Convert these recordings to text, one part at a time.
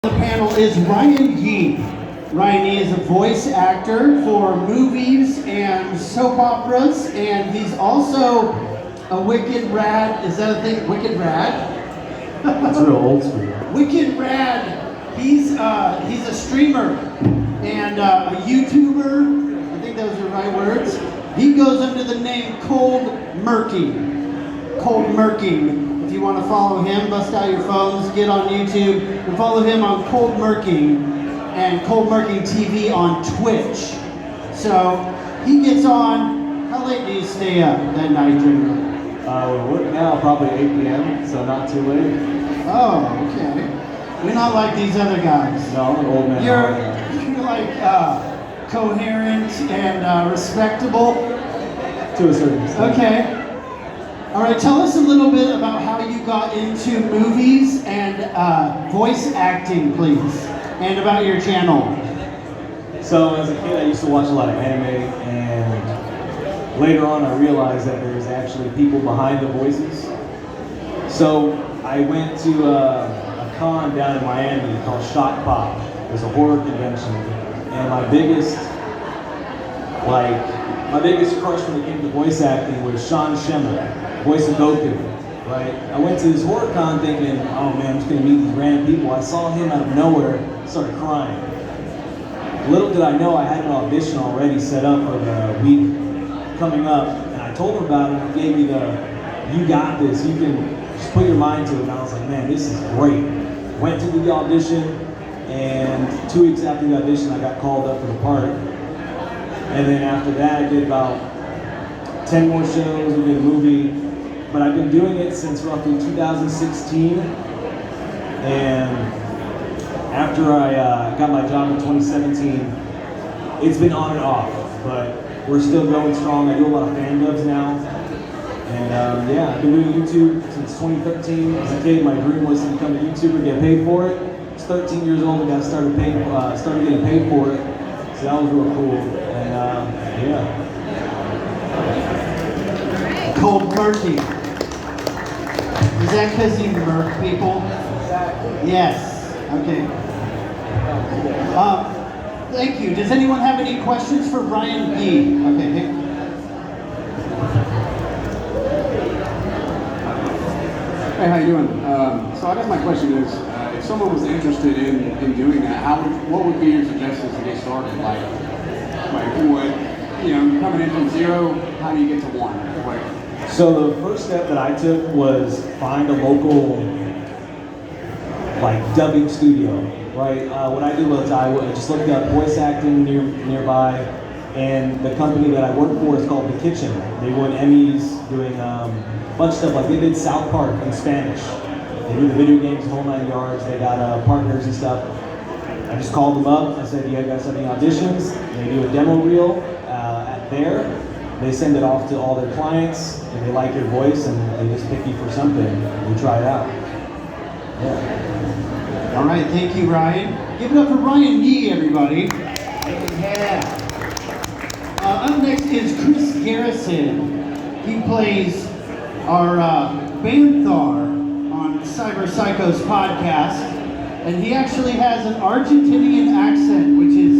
The panel is Ryan YEE. Ryan YEE is a voice actor for movies and soap operas, and he's also a wicked rad, is that a thing? Wicked rad? That's real old school. Wicked rad. He's a streamer and a YouTuber. I think those are the right words. He goes under the name Cold Murking. Cold Murking. If you want to follow him, bust out your phones, get on YouTube, and follow him on Cold Murking and Cold Murking TV on Twitch. So he gets on. How late do you stay up that night generally? We work now probably 8 p.m., so not too late. Oh, okay. You're not like these other guys. No, I'm an old man. You're like coherent and respectable. To a certain extent. Okay. All right, tell us a little bit about how you got into movies and voice acting, please, and about your channel. So as a kid, I used to watch a lot of anime, and later on I realized that there's actually people behind the voices. So I went to a con down in Miami called Shock Pop. It was a horror convention, and my biggest crush when it came to voice acting was Sean Schemmel, voice of Goku, right? I went to this horror con thinking, oh man, I'm just gonna meet these random people. I saw him out of nowhere, started crying. Little did I know I had an audition already set up for the week coming up, and I told him about it, and he gave me you got this, you can just put your mind to it, and I was like, man, this is great. Went to the audition, and 2 weeks after the audition, I got called up for the part. And then after that, I did about 10 more shows, we did a movie. But I've been doing it since roughly 2016. And after I got my job in 2017, it's been on and off. But we're still going strong. I do a lot of fan dubs now. And yeah, I've been doing YouTube since 2013. As a kid, my dream was to become a YouTuber, get paid for it. I was 13 years old and I started getting paid for it. So that was real cool. And yeah. Cold Murking. Is that because you murk people? Exactly. Yes. Okay. Thank you. Does anyone have any questions for Ryan YEE? Okay. Hey, how you doing? So I guess my question is, if someone was interested in doing that, what would be your suggestions to get started? Like coming in from zero, how do you get to one? So the first step that I took was find a local dubbing studio, right? What I did was I just looked up voice acting nearby, and the company that I work for is called The Kitchen. They won Emmys doing a bunch of stuff, like they did South Park in Spanish. They do the video games, whole 9 yards. They got partners and stuff. I just called them up. I said, "Do you guys have any auditions?" They do a demo reel at there. They send it off to all their clients, and they like your voice, and they just pick you for something. We try it out. Yeah. All right. Thank you, Ryan. Give it up for Ryan YEE, everybody. Yeah. Up next is Chris Garrison. He plays our Banthar on Cyber Psychos podcast, and he actually has an Argentinian accent, which is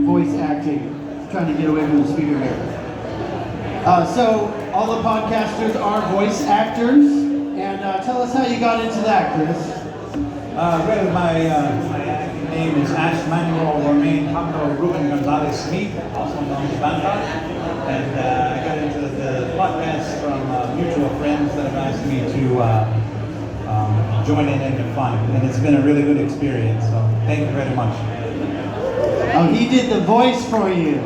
voice acting. I'm trying to get away from the speaker here. So all the podcasters are voice actors, and tell us how you got into that, Chris. Well, my acting name is Ash Manuel Romain Pablo Ruben Gonzalez Smith, also known as Banthar, and I got into the podcast from mutual friends that have asked me to join in the fun, and it's been a really good experience, so thank you very much. Oh, he did the voice for you.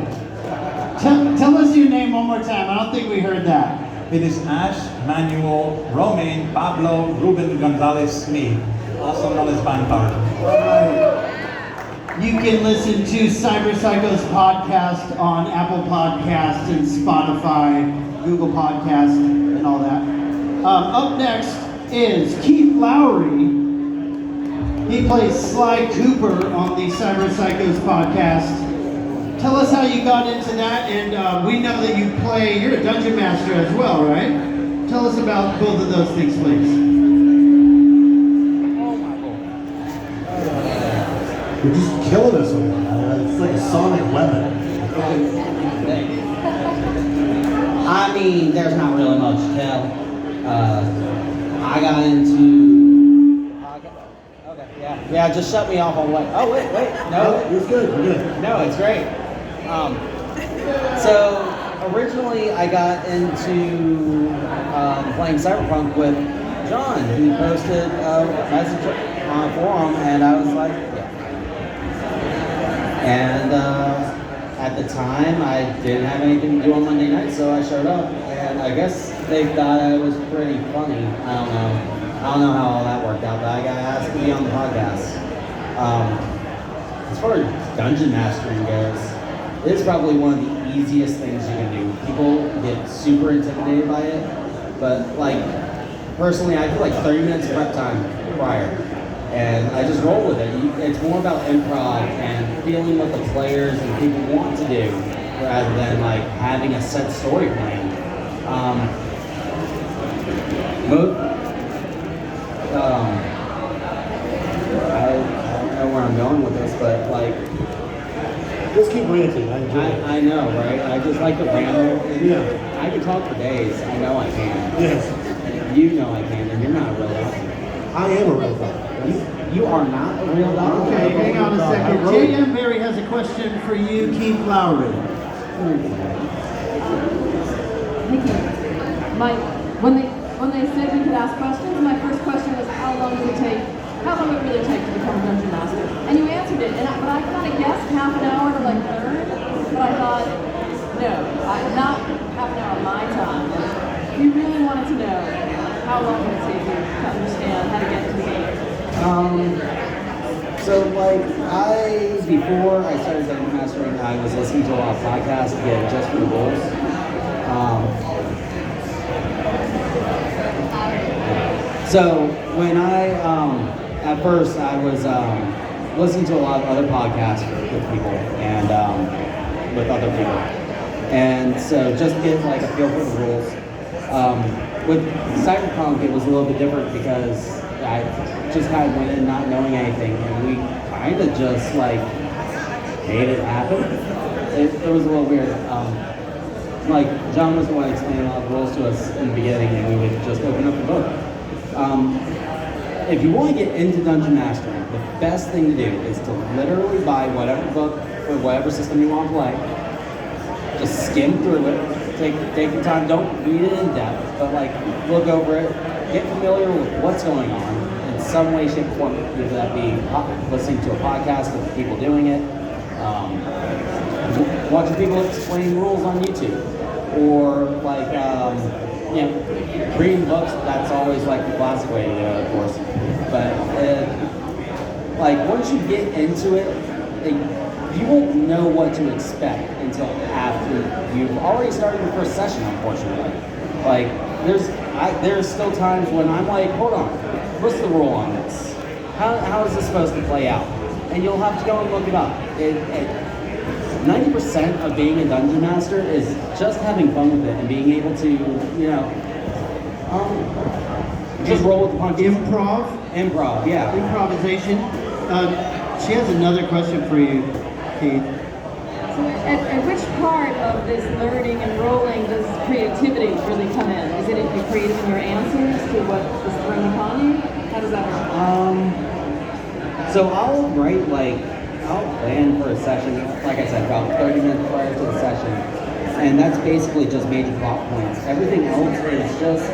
Tell us your name one more time. I don't think we heard that. It is Ash Manuel Romain Pablo Ruben Gonzalez Smith, also known as Banthar. You can listen to Cyber Psychos podcast on Apple Podcasts and Spotify, Google Podcasts, and all that. Up next is Keith Lowry. He plays Sly Cooper on the Cyber Psychos podcast. Tell us how you got into that, and we know that you're a dungeon master as well, right? Tell us about both of those things, please. You're just killing us with it. It's like a sonic weapon. I mean, there's not really much to tell. I got into. Okay, yeah. Just shut me off on what? Oh wait, no, You're good. You're good. no, it's great. So originally I got into playing Cyberpunk with John. He posted a message on a forum, and I was like, yeah. And at the time, I didn't have anything to do on Monday night, so I showed up. And I guess they thought I was pretty funny. I don't know how all that worked out, but I got asked to be on the podcast. As far as dungeon mastering goes, it's probably one of the easiest things you can do. People get super intimidated by it, but like personally, I feel like 30 minutes prep time prior, and I just roll with it. It's more about improv and feeling what the players and people want to do, rather than like having a set story plan. I don't know where I'm going with this, but like. Just keep ranting. I enjoy it. I know, right? I just like to ramble. Yeah. I can talk for days. I know I can. Yes. You know I can, and you're not a real doctor. I am a real doctor. You are not a real doctor. Okay, hang on a second. J.M. Barry has a question for you, Keith Lowry. Thank you. When they said we could ask questions, my first question was how long would it really take to become a dungeon master? And you answered it, but I kind of guessed half an hour to like learn, but I thought, no, not half an hour of my time. If you really wanted to know, how long would it take you to understand how to get into the game? So like before I started dungeon mastering, I was listening to a lot of podcasts, again, just for the rules. So when at first I was listening to a lot of other podcasts with people and with other people, and so just to get like a feel for the rules. With Cyberpunk, it was a little bit different because I just kind of went in not knowing anything, and we kind of just like made it happen. It was a little weird. Like John was the one explaining a lot of rules to us in the beginning, and we would just open up the book. If you want to get into dungeon mastering, the best thing to do is to literally buy whatever book or whatever system you want to play. Just skim through it, take your time, don't read it in depth, but like look over it, get familiar with what's going on in some way, shape, or form, whether that be listening to a podcast of people doing it, watching people explain rules on YouTube, or like reading books. That's always like the classic way to do it, of course. But like once you get into it, you won't know what to expect until after you've already started your first session, unfortunately. Like there's still times when I'm like, hold on, what's the rule on this? How is this supposed to play out? And you'll have to go and look it up. 90% of being a dungeon master is just having fun with it and being able to, just roll with the punches. Improv, yeah. Improvisation. She has another question for you, Keith. So at which part of this learning and rolling does creativity really come in? Is it if you're creative in your answers to what is thrown upon you? How does that work? So I'll plan for a session, like I said, about 30 minutes prior to the session. And that's basically just major plot points. Everything else is just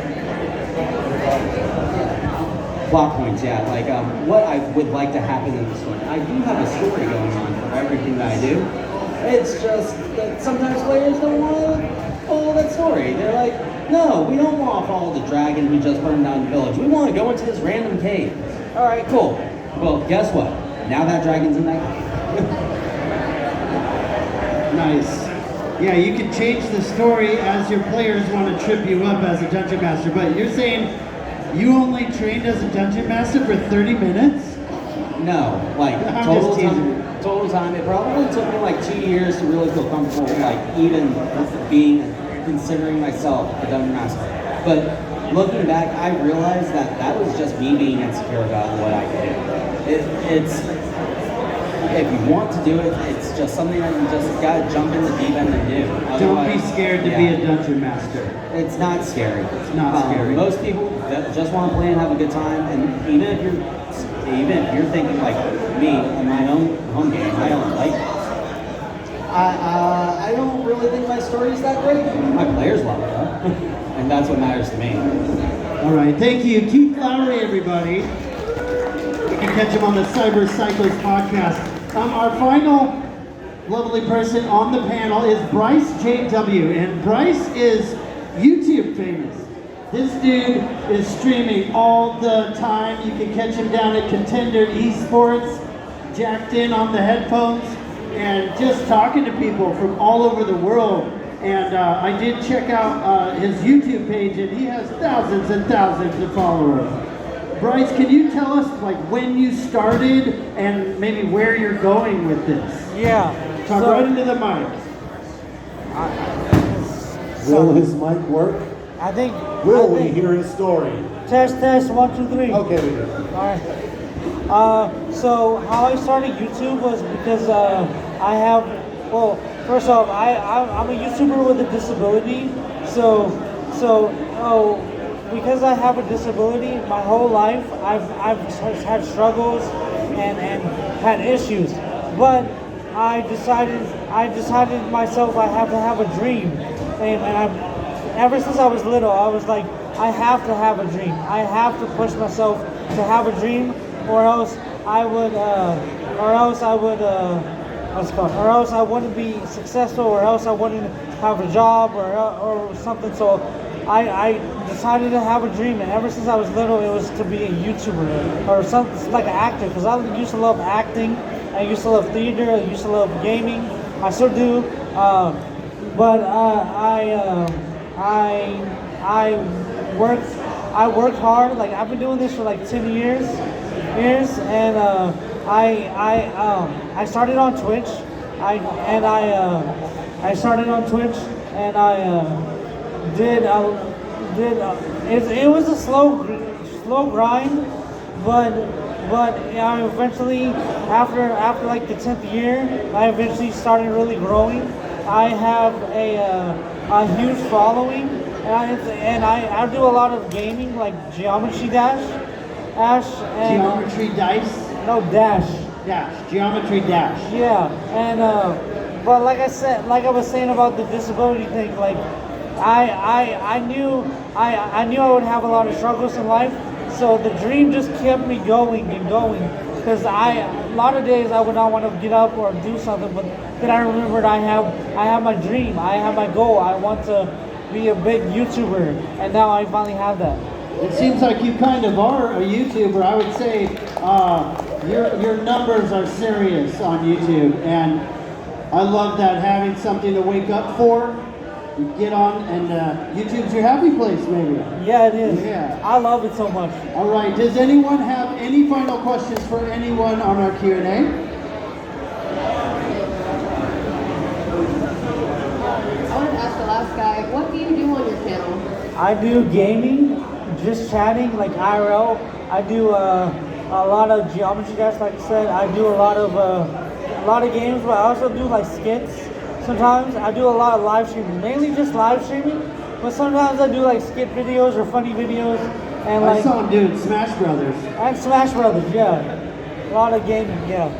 plot points, yeah. Like what I would like to happen in the story. I do have a story going on for everything that I do. It's just that sometimes players don't want to follow that story. They're like, no, we don't want to follow the dragon who just burned down the village. We want to go into this random cave. All right, cool. Well, guess what? Now that dragon's in that cave. Nice. Yeah, you can change the story as your players want to trip you up as a dungeon master, but you're saying you only trained as a dungeon master for 30 minutes? No, like total time. It probably took me like 2 years to really feel comfortable, like even considering myself a dungeon master. But looking back, I realized that was just me being insecure about what I could do. if you want to do it, it's just something that you just gotta jump in the deep end and do. Don't be Otherwise, scared to be a dungeon master. It's not scary. It's not scary. Most people that just want to play and have a good time, and even if you're thinking like me in my own home game, I don't like. I don't really think my story is that great. My players love it though, and that's what matters to me. All right, thank you. Keith Lowry, everybody. You can catch him on the Cyber Cyclist podcast. Our final lovely person on the panel is BryceJW, and Bryce is YouTube famous. This dude is streaming all the time. You can catch him down at Contender Esports, jacked in on the headphones, and just talking to people from all over the world. And I did check out his YouTube page, and he has thousands and thousands of followers. Bryce, can you tell us like when you started and maybe where you're going with this? Yeah. Talk right into the mic. Will his mic work? I think. Will we hear his story? Test 1 2 3. Okay, we do. All right. So how I started YouTube was because I have. Well, first off, I'm a YouTuber with a disability. So because I have a disability, my whole life I've had struggles and had issues. But I decided myself I have to have a dream, and ever since I was little, I was like, I have to have a dream. I have to push myself to have a dream, or else I wouldn't be successful, or else I wouldn't have a job or something. So I decided to have a dream, and ever since I was little, it was to be a YouTuber or something like an actor, because I used to love acting. I used to love theater. I used to love gaming. I still do. But I worked hard. Like I've been doing this for like 10 years, and I started on Twitch. I started on Twitch, and it was a slow grind, but I eventually, after like the 10th year, I eventually started really growing. I have a huge following, and I do a lot of gaming, like Geometry Dash, and Geometry Dice? no Dash. Dash. Geometry Dash. Yeah, and but like I was saying about the disability thing, like I knew I would have a lot of struggles in life, so the dream just kept me going and going. Because a lot of days I would not want to get up or do something, but then I remembered I have my dream, I have my goal. I want to be a big YouTuber, and now I finally have that. It seems like you kind of are a YouTuber. I would say your numbers are serious on YouTube, and I love that, having something to wake up for. You get on, and YouTube's your happy place, maybe. Yeah, it is. Yeah. I love it so much. All right. Does anyone have any final questions for anyone on our Q&A? I wanted to ask the last guy, what do you do on your channel? I do gaming, just chatting, like IRL. I do a lot of Geometry Dash, like I said. I do a lot of games, but I also do like skits. Sometimes I do a lot of live streaming, mainly just live streaming, but sometimes I do like skit videos or funny videos, and I like saw him doing Smash Brothers. and Smash Brothers, yeah. A lot of gaming, yeah.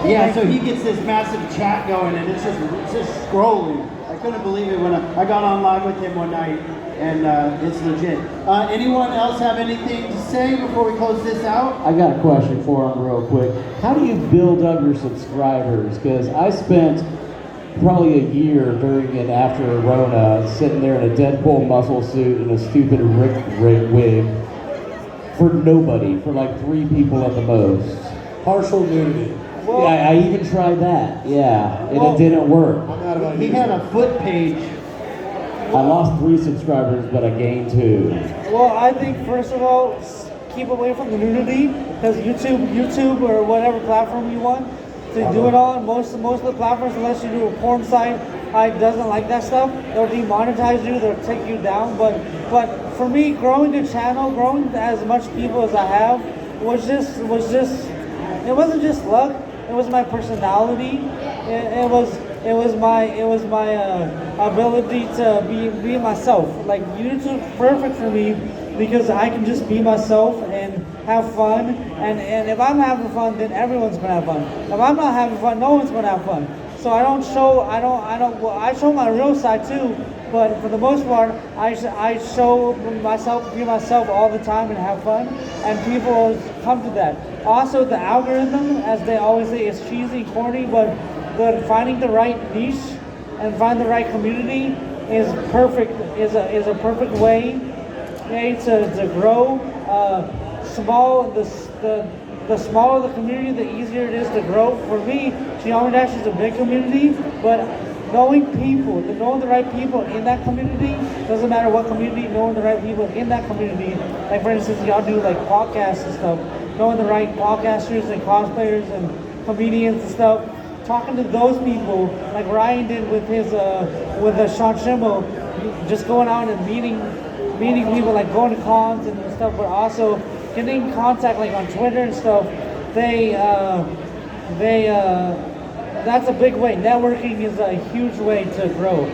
Yeah, so he gets this massive chat going, and it's just scrolling. I couldn't believe it when I got on live with him one night, and it's legit. Anyone else have anything to say before we close this out? I got a question for him real quick. How do you build up your subscribers? Because I spent probably a year during and after Rona sitting there in a Deadpool muscle suit and a stupid Rick wig for nobody, for like 3 people at the most. Partial nudity. Well, Yeah, I even tried that. Yeah, and it didn't work. I'm not about He had a foot page. I lost 3 subscribers, but I gained 2. well, I think first of all, keep away from the nudity, because YouTube or whatever platform you want to do it on. Most of the platforms, unless you do a porn site, doesn't like that stuff. They'll demonetize you. They'll take you down. But for me, growing the channel, growing as much people as I have, was just it wasn't just luck. my personality. It was my ability to be myself. Like YouTube's perfect for me because I can just be myself and have fun. And if I'm having fun, then everyone's gonna have fun. If I'm not having fun, no one's gonna have fun. So I show my real side too, but for the most part, I show myself, be myself all the time and have fun, and people always come to that. Also, the algorithm, as they always say, is cheesy and corny, but finding the right niche and find the right community is perfect. Is a perfect way, okay, to grow. The smaller the community, the easier it is to grow. For me, Geometry Dash is a big community, but knowing the right people in that community, doesn't matter what community, knowing the right people in that community. Like for instance, y'all do like podcasts and stuff, knowing the right podcasters and cosplayers and comedians and stuff, talking to those people, like Ryan did with his with Sean Schimmel, just going out and meeting people, like going to cons and stuff, but also getting in contact like on Twitter and stuff. That's a big way. Networking is a huge way to grow.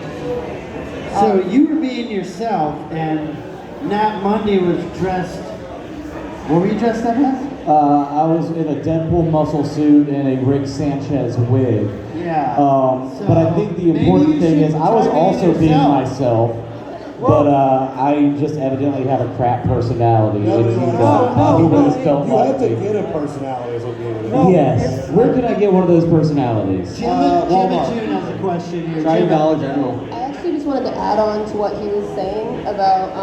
So you were being yourself, and Nat Monday was dressed. What were you dressed up as? I was in a Deadpool muscle suit and a Rick Sanchez wig. Yeah. But I think the important thing is I was also being myself. But I just evidently have a crap personality. No, People just don't you like have to me. get a personality is what you need to do. Yes. Where can I get one of those personalities? Jim June has a question here. Try Jim- Dollar General. I actually just wanted to add on to what he was saying about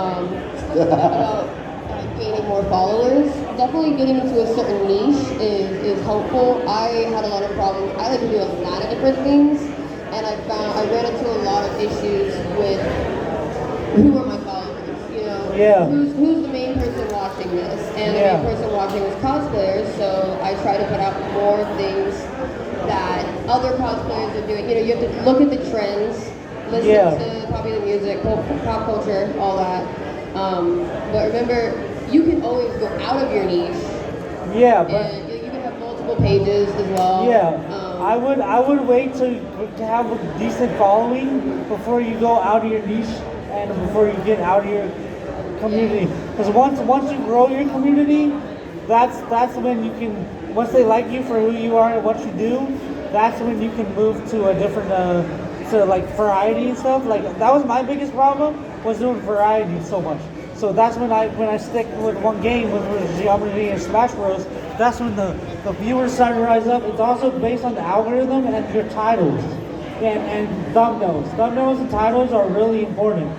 gaining more followers. Definitely getting into a certain niche is helpful. I had a lot of problems. I like to do a lot of different things, and I ran into a lot of issues with who are my followers, you know? Yeah. Who's the main person watching this? And the main person watching is cosplayers, so I try to put out more things that other cosplayers are doing. You know, you have to look at the trends, listen to probably the music, pop culture, all that. But remember, you can always go out of your niche. Yeah, but and you can have multiple pages as well. yeah, I would wait to have a decent following before you go out of your niche and before you get out of your community. Because once you grow your community, that's when you can. Once they like you for who you are and what you do, that's when you can move to a different to like variety and stuff. Like that was my biggest problem, was doing variety so much. So that's when I stick with one game, which was Geometry and Smash Bros. That's when the viewers started to rise up. It's also based on the algorithm and your titles and thumbnails. Thumbnails and titles are really important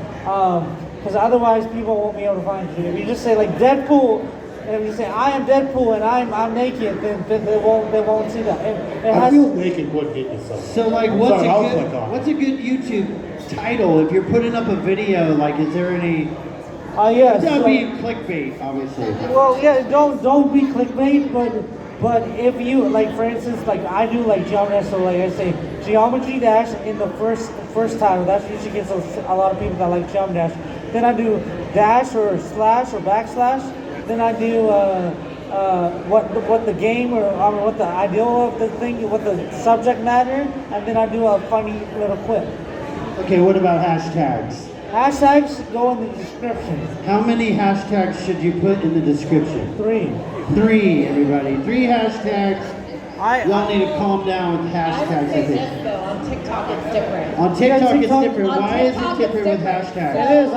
because otherwise people won't be able to find you. If you just say like Deadpool, and if you say I am Deadpool and I'm naked, then they won't see that. I feel naked would get you some. So like, what's a good YouTube title if you're putting up a video? Like, is there any? Yes. That would be clickbait, obviously. Well, yeah, don't be clickbait, but if you like, for instance, like I do like geometry, so like I say Geometry Dash in the first title. That usually gets a lot of people that like Geometry Dash. Then I do dash or slash or backslash. Then I do what the game or what the ideal of the thing, what the subject matter, and then I do a funny little clip. Okay, what about hashtags? Hashtags go in the description. How many hashtags should you put in the description? 3. 3, everybody. 3 hashtags. Y'all need to calm down with hashtags. I would say this though, on TikTok it's different. On TikTok it's TikTok- different. on Why is it TikTok different it's with different. hashtags? It is.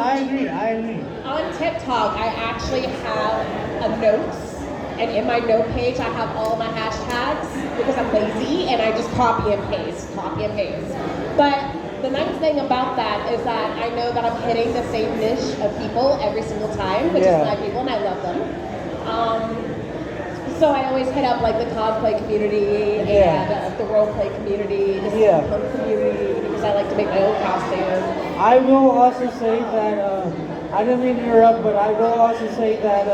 I agree. On TikTok, I actually have a notes, and in my note page, I have all my hashtags because I'm lazy and I just copy and paste. But the nice thing about that is that I know that I'm hitting the same niche of people every single time, which is my people, and I love them. So I always hit up like the cosplay community and the roleplay community, the steampunk community, because I like to make my own costume. I will also say that I didn't mean to interrupt, but I will also say that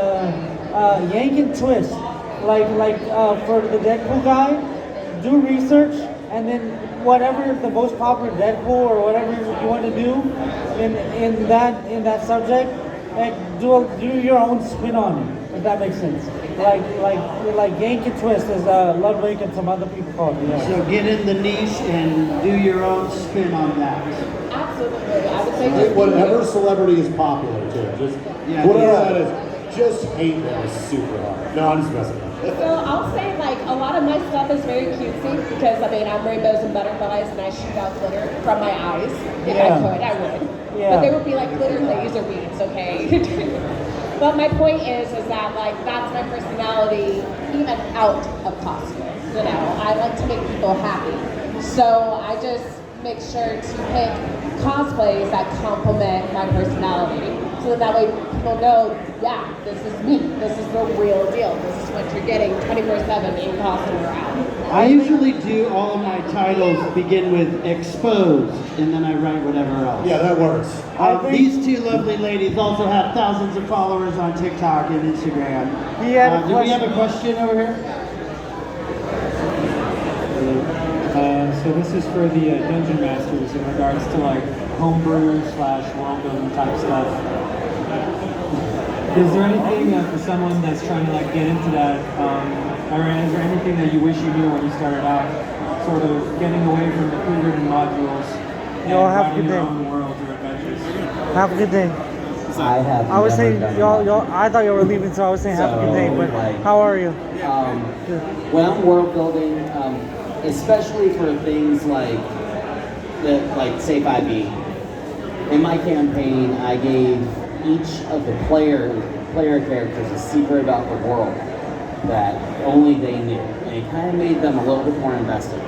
yank and twist, like for the Deadpool guy, do research and then whatever the most popular Deadpool or whatever you want to do in that subject, and do your own spin on it, if that makes sense. like Yank and Twist, as Ludwig and some other people call it. Yeah. So get in the niche and do your own spin on that. Absolutely. I would say just Whatever celebrity is popular too. Just Yeah, whatever yeah. that is. Just hate them is super hard. No, I'm just messing with you. So I'll say like a lot of my stuff is very cutesy because I mean I'm rainbows and butterflies and I shoot out glitter from my eyes. If I could, I would. Yeah. But they would be like glitter laser beads, okay? But my point is that like that's my personality even out of costume. You know, I like to make people happy. So I just make sure to pick cosplays that complement my personality. So that way people know, yeah, this is me. This is the real deal. This is what you're getting 24/7 in costume or out. I usually do all of my titles begin with exposed, and then I write whatever else. Yeah, that works. These two lovely ladies also have thousands of followers on TikTok and Instagram. He had a Do we have a question. question over here? So this is for the Dungeon Masters in regards to like homebrew / world building type stuff. Is there anything for someone that's trying to like get into that, or is there anything that you wish you knew when you started out, sort of getting away from the pre-written modules and Y'all have a writing good your day. own worlds or adventures? Have a good day. I was saying I thought y'all were leaving, so I was saying have a good day. But how are you? When I'm world building, especially for things like say 5e, in my campaign, I gave each of the player characters a secret about the world that only they knew, and it kind of made them a little bit more invested.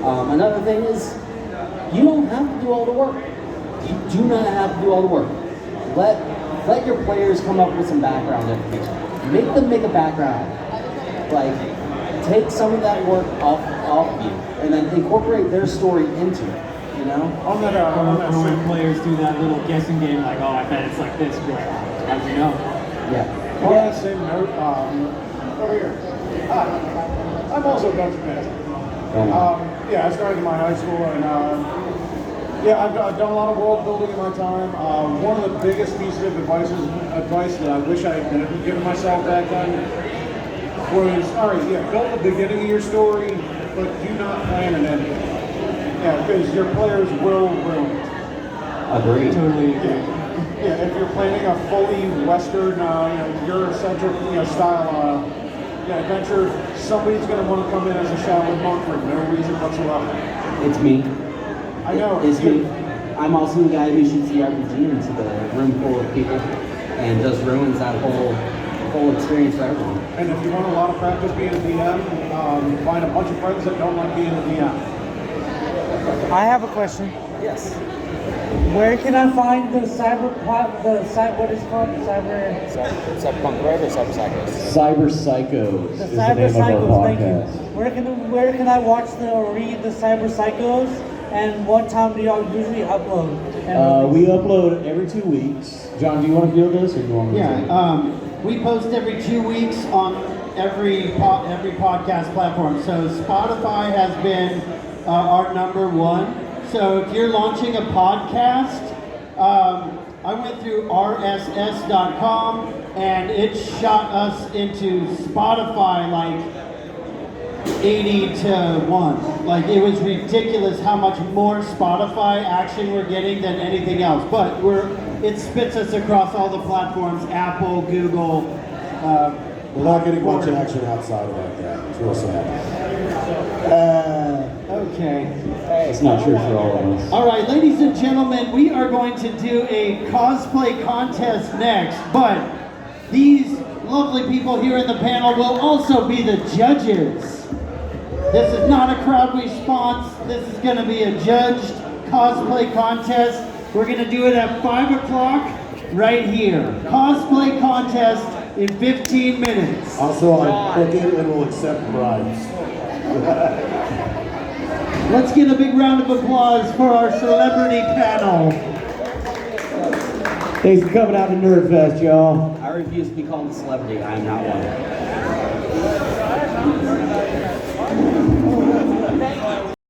Another thing is, you don't have to do all the work. You do not have to do all the work. Let your players come up with some background information. Make them make a background. Like, take some of that work off you, and then incorporate their story into it. You know? Or when players do that little guessing game, like, oh, I bet it's like this. You're like, how'd you know? Yeah. On that same note, over here. Hi. I'm also a dungeon master. Yeah, I started in my high school, and yeah, I've done a lot of world building in my time. One of the biggest pieces of advice that I wish I had given myself back then was, all right, yeah, build the beginning of your story, but do not plan an ending. Yeah, because your players will ruin it. Agreed. Totally agree. Yeah, if you're planning a fully Western, Eurocentric, style, adventure, somebody's going to want to come in as a Shaolin monk for no reason whatsoever. It's me. I know. It's me. I'm also the guy who shoots the RPG into the room full of people and just ruins that whole experience for everyone. And if you want a lot of practice being a DM, find a bunch of friends that don't like being a DM. I have a question. Yes. Where can I find the what is it called? Cyberpunk Red or Cyber Psychos? Cyber Psychos The is the Cyber name Psychos, of our thank you. podcast. Where can I watch or read the Cyber Psychos, and what time do y'all usually upload? We upload every 2 weeks. John, do you want to field this, or do you want me to? Yeah, we post every 2 weeks on every podcast platform. So Spotify has been our number one. So if you're launching a podcast, I went through rss.com and it shot us into Spotify like 80 to 1. Like, it was ridiculous how much more Spotify action we're getting than anything else. But it spits us across all the platforms, Apple, Google. We're not getting much action outside of that. It's real sad. Okay. It's not true for all of us. All right, ladies and gentlemen, we are going to do a cosplay contest next, but these lovely people here in the panel will also be the judges. This is not a crowd response. This is going to be a judged cosplay contest. We're going to do it at 5 o'clock right here. Cosplay contest in 15 minutes. Also, I'm cooking and will accept bribes. Let's get a big round of applause for our celebrity panel. Thanks for coming out to Nerdfest, y'all. I refuse to be called a celebrity. I am not one.